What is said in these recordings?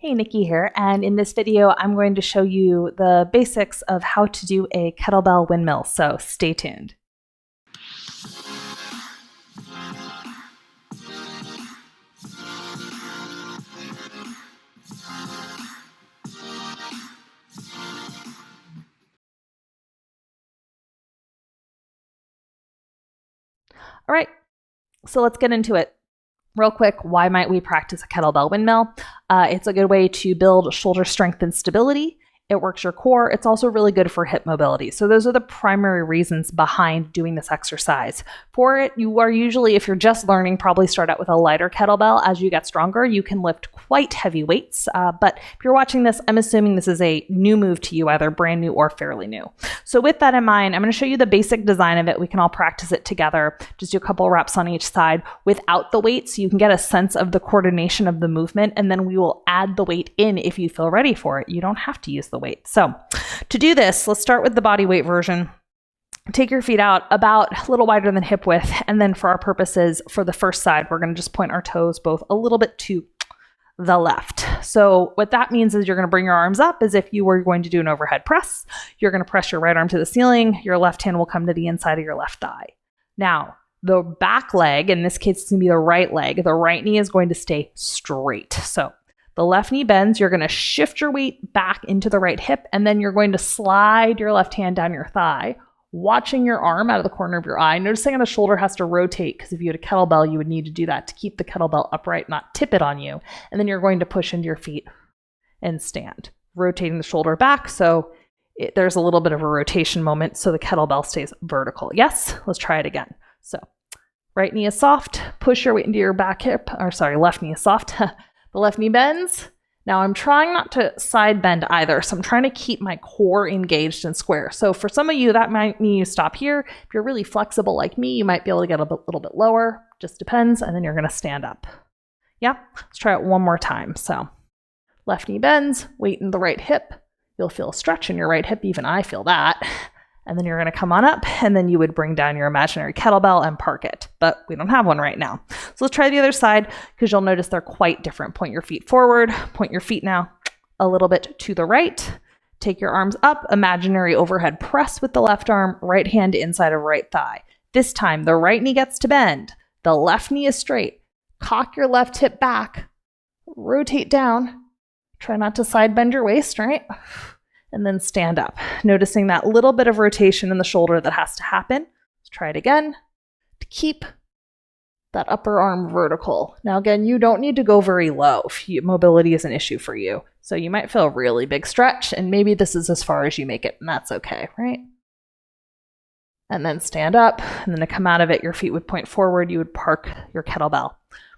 Hey, Nikki here, and in this video I'm going to show you the basics of how to do a kettlebell windmill, so stay tuned. All right, so let's get into it. Real quick, why might we practice a kettlebell windmill? It's a good way to build shoulder strength and stability. It works your core. It's also really good for hip mobility. So those are the primary reasons behind doing this exercise. For it, you are usually, if you're just learning, probably start out with a lighter kettlebell. As you get stronger, you can lift quite heavy weights. But if you're watching this, I'm assuming this is a new move to you, either brand new or fairly new. So with that in mind, I'm going to show you the basic design of it. We can all practice it together. Just do a couple reps on each side without the weight so you can get a sense of the coordination of the movement, and then we will add the weight in if you feel ready for it. You don't have to use the weight. So to do this, let's start with the body weight version. Take your feet out about a little wider than hip width. And then for our purposes, for the first side, we're going to just point our toes both a little bit to the left. So what that means is you're going to bring your arms up as if you were going to do an overhead press. You're going to press your right arm to the ceiling. Your left hand will come to the inside of your left thigh. Now, the back leg, in this case, it's going to be the right leg. The right knee is going to stay straight. So the left knee bends, you're going to shift your weight back into the right hip, and then you're going to slide your left hand down your thigh, watching your arm out of the corner of your eye. Noticing how the shoulder has to rotate, because if you had a kettlebell, you would need to do that to keep the kettlebell upright, not tip it on you. And then you're going to push into your feet and stand, rotating the shoulder back so there's a little bit of a rotation moment so the kettlebell stays vertical. Yes? Let's try it again. So right knee is soft, push your weight into your back hip, left knee is soft. The left knee bends. Now I'm trying not to side bend either, so I'm trying to keep my core engaged and square. So for some of you, that might mean you stop here. If you're really flexible like me, you might be able to get a little bit lower, just depends, and then you're gonna stand up. Yeah, let's try it one more time. So left knee bends, weight in the right hip. You'll feel a stretch in your right hip, even I feel that. And then you're going to come on up, and then you would bring down your imaginary kettlebell and park it. But we don't have one right now. So let's try the other side, because you'll notice they're quite different. Point your feet forward, point your feet now a little bit to the right. Take your arms up, imaginary overhead press with the left arm, right hand inside of right thigh. This time, the right knee gets to bend. The left knee is straight. Cock your left hip back. Rotate down. Try not to side bend your waist, right? And then stand up, noticing that little bit of rotation in the shoulder that has to happen. Let's try it again to keep that upper arm vertical. Now again, you don't need to go very low if mobility is an issue for you. So you might feel a really big stretch, and maybe this is as far as you make it, and that's okay, right? And then stand up, and then to come out of it, your feet would point forward, you would park your kettlebell.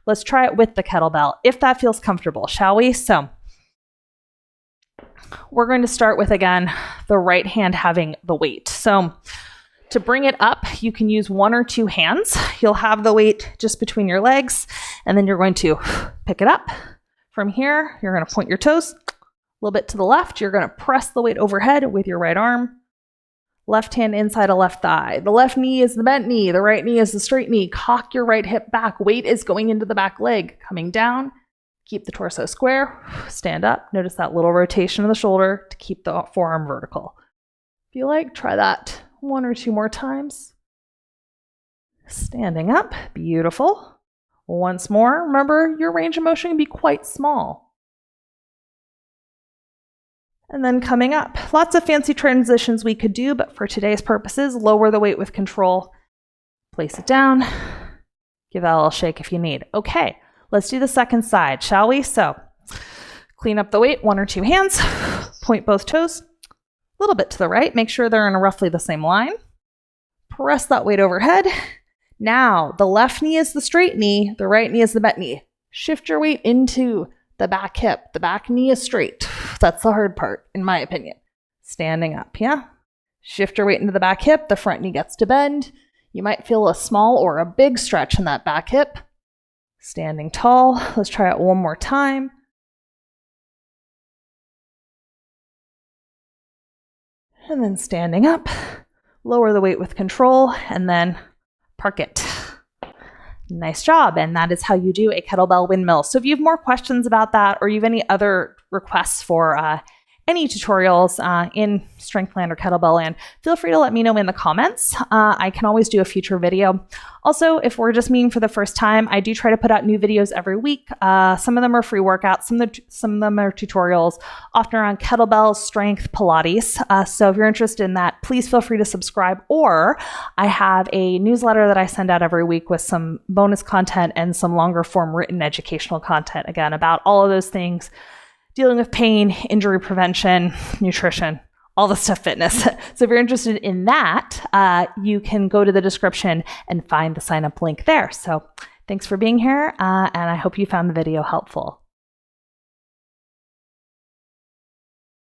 Let's try it with the kettlebell, if that feels comfortable, shall we? So we're going to start with, again, the right hand having the weight. So to bring it up, you can use one or two hands. You'll have the weight just between your legs, and then you're going to pick it up. From here, you're going to point your toes a little bit to the left. You're going to press the weight overhead with your right arm. Left hand inside a left thigh. The left knee is the bent knee. The right knee is the straight knee. Cock your right hip back. Weight is going into the back leg. Coming down. Keep the torso square, stand up. Notice that little rotation of the shoulder to keep the forearm vertical. If you like, try that one or two more times. Standing up, beautiful. Once more, remember your range of motion can be quite small. And then coming up, lots of fancy transitions we could do, but for today's purposes, lower the weight with control. Place it down, give that a little shake if you need. Okay. Let's do the second side, shall we? So clean up the weight, one or two hands, point both toes a little bit to the right. Make sure they're in roughly the same line. Press that weight overhead. Now, the left knee is the straight knee. The right knee is the bent knee. Shift your weight into the back hip. The back knee is straight. That's the hard part, in my opinion. Standing up, yeah? Shift your weight into the back hip. The front knee gets to bend. You might feel a small or a big stretch in that back hip. Standing tall. Let's try it one more time. And then standing up. Lower the weight with control, and then park it. Nice job. And that is how you do a kettlebell windmill. So if you have more questions about that, or you have any other requests for any tutorials in Strengthland or Kettlebell Land, feel free to let me know in the comments. I can always do a future video. Also, if we're just meeting for the first time, I do try to put out new videos every week. Some of them are free workouts, some of them are tutorials, often around kettlebells, strength, Pilates. So if you're interested in that, please feel free to subscribe. Or I have a newsletter that I send out every week with some bonus content and some longer form written educational content, again, about all of those things. Dealing with pain, injury prevention, nutrition, all the stuff fitness. So if you're interested in that, you can go to the description and find the sign up link there. So thanks for being here, and I hope you found the video helpful.